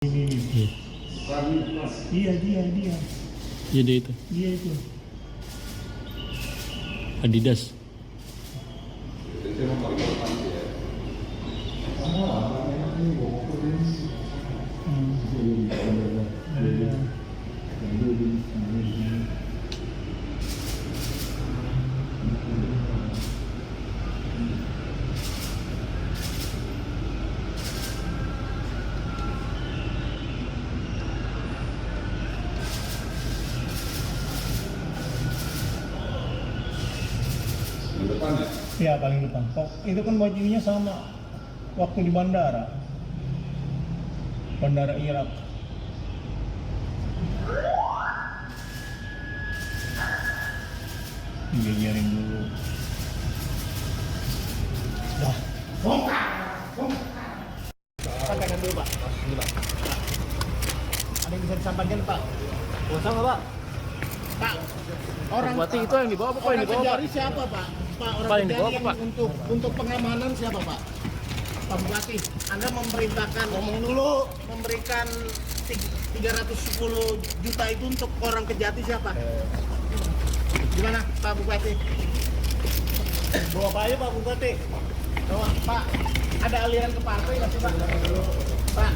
Ini. Iya dia. Iya dia itu. Dia itu. Adidas. Ya paling depan. Itu kan bajunya sama waktu di bandara Irak. Diajarin dulu. Dah. Bongkar. Sampaikan dulu Pak. Ini Pak. Ada yang bisa disampaikan Pak? Usah nggak Pak? Pak, orang Berarti itu yang dibawa apa? Yang dibawa Pak? Kejari siapa Pak? Pak, orang Pak, yang kejari dibawa apa, Pak? untuk pengamanan siapa Pak? Pak Bupati, Anda memerintahkan ngomong dulu, memberikan 310 juta itu untuk orang kejati siapa? Gimana Pak Bupati? Bawa apa aja Pak Bupati? Bawa Pak, ada aliran ke partai nggak sih Pak? Pak,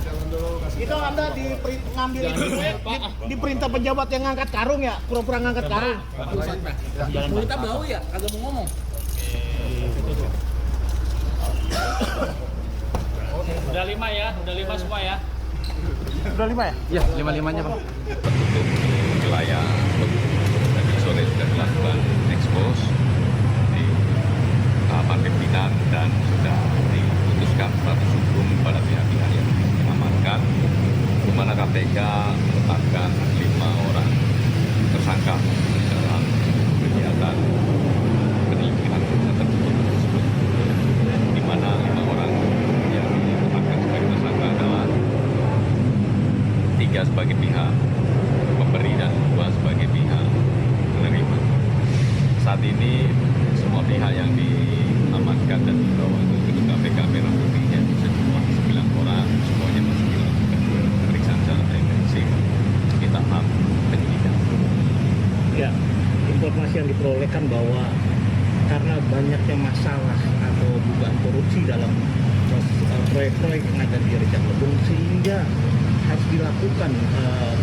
itu Anda ngambil itu di perintah pejabat yang ngangkat karung ya? Pura-pura ngangkat karung. Kita bau ya? Kagak mau ngomong. Udah 5 ya? Udah 5 semua ya? Udah 5 ya? Iya, 5-5-nya Pak. Wilayah tadi sore sudah dilakukan ekspos di tahapan pimpinan dan sudah diputuskan status hukum pada pihak-pihak yang diamankan, di mana KPK menetapkan 5 orang tersangka dalam kegiatan penyelidikan tertutup tersebut, di mana 5 orang yang ditetapkan sebagai tersangka adalah 3 sebagai pihak pemberi dan 2 sebagai pihak penerima. Saat ini semua pihak yang diamankan dan dibawa ke gedung KPK Merah Putihnya sejumlah 9 orang, semuanya masih dilakukan pemeriksaan secara intensif di tahap penyidikan. Ya, informasi yang diperolehkan bahwa karena banyaknya masalah atau dugaan korupsi dalam proyek-proyek yang ada di Rejang Lebong, sehingga harus dilakukan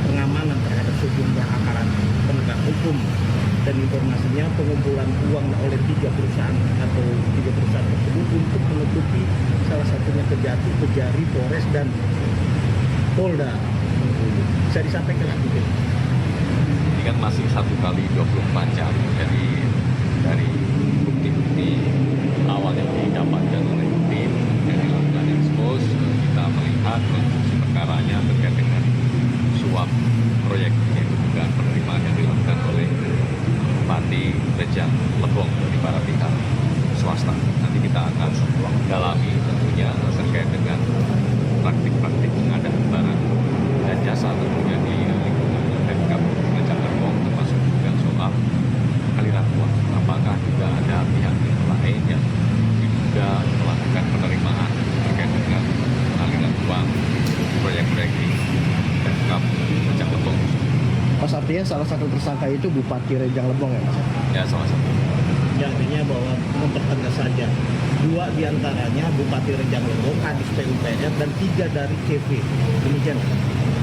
pengamanan terhadap sejumlah aparat penegak hukum, dan informasinya pengumpulan uang oleh 3 perusahaan atau 3 perusahaan tersebut untuk menutupi salah satunya Kejati, Kejari, Polres, dan Polda. Bisa disampaikan lagi mungkin? Ini kan masih 1 kali 24 jam, jadi dari bukti-bukti awal yang didapatkan oleh tim yang dilakukan ekspos, kita melihat konstruksi perkaranya terkait dengan suap proyek yaitu dugaan penerimaan yang dilakukan oleh Bupati Rejang Lebong dari para pihak swasta. Nanti kita akan dalami tentunya terkait dengan praktik-praktik pengadaan barang dan jasa tentunya di lingkungan Pemkab Rejang Lebong, termasuk juga soal aliran uang. Apakah juga ada pihak lain yang diduga melakukan penerimaan terkait dengan aliran uang proyek-proyek di Pemkab Rejang Lebong. Mas, artinya salah satu tersangka itu Bupati Rejang Lebong ya Mas? Ya, salah satu. Ya, artinya bahwa mempertegas saja 2 diantaranya Bupati Rejang Lebong, Kadis PUPR, dan 3 dari CV. Demikian.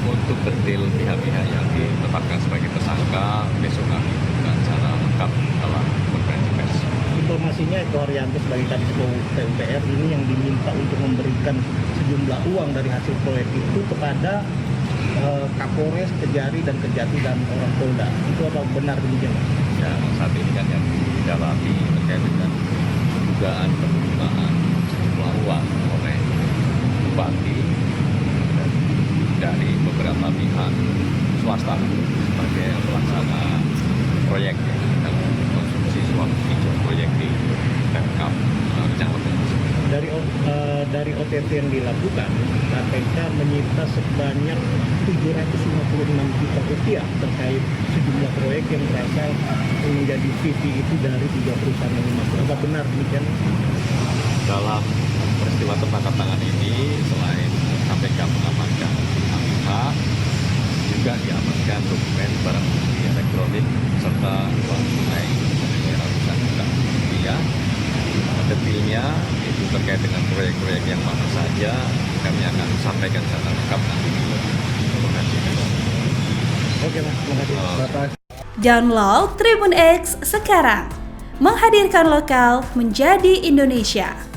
Untuk detail pihak-pihak yang ditetapkan sebagai tersangka, besok kami akan secara lengkap dalam konferensi pers. Informasinya Eko Haryanto sebagai Kadis PUPR ini yang diminta untuk memberikan sejumlah uang dari hasil proyek itu kepada Kapolres, Kejari, dan Kejati, dan orang Polda. Itu apa benar demikian? Ya, saat ini kan yang didalami terkait dengan dugaan penerimaan sejumlah uang oleh Bupati dan dari beberapa pihak swasta sebagai pelaksana proyek dan konstruksi suap hijau proyek di Pemkab Rejang Lebong. Dari OTT yang dilakukan, KPK menyita sebanyak 756 juta rupiah terkait sejumlah proyek yang berasal menjadi CV itu dari 3 perusahaan yang dimaksud. Apa benar demikian? Dalam peristiwa tertangkap tangan ini, selain KPK mengamankan juga diamankan dokumen barang bukti elektronik serta uang tunai senilai ratusan juta rupiah. Detailnya itu terkait dengan proyek-proyek yang mana saja kami akan sampaikan secara lengkap nanti di lokasi. Oke Mas, terima kasih. Download Tribun X sekarang, menghadirkan lokal menjadi Indonesia.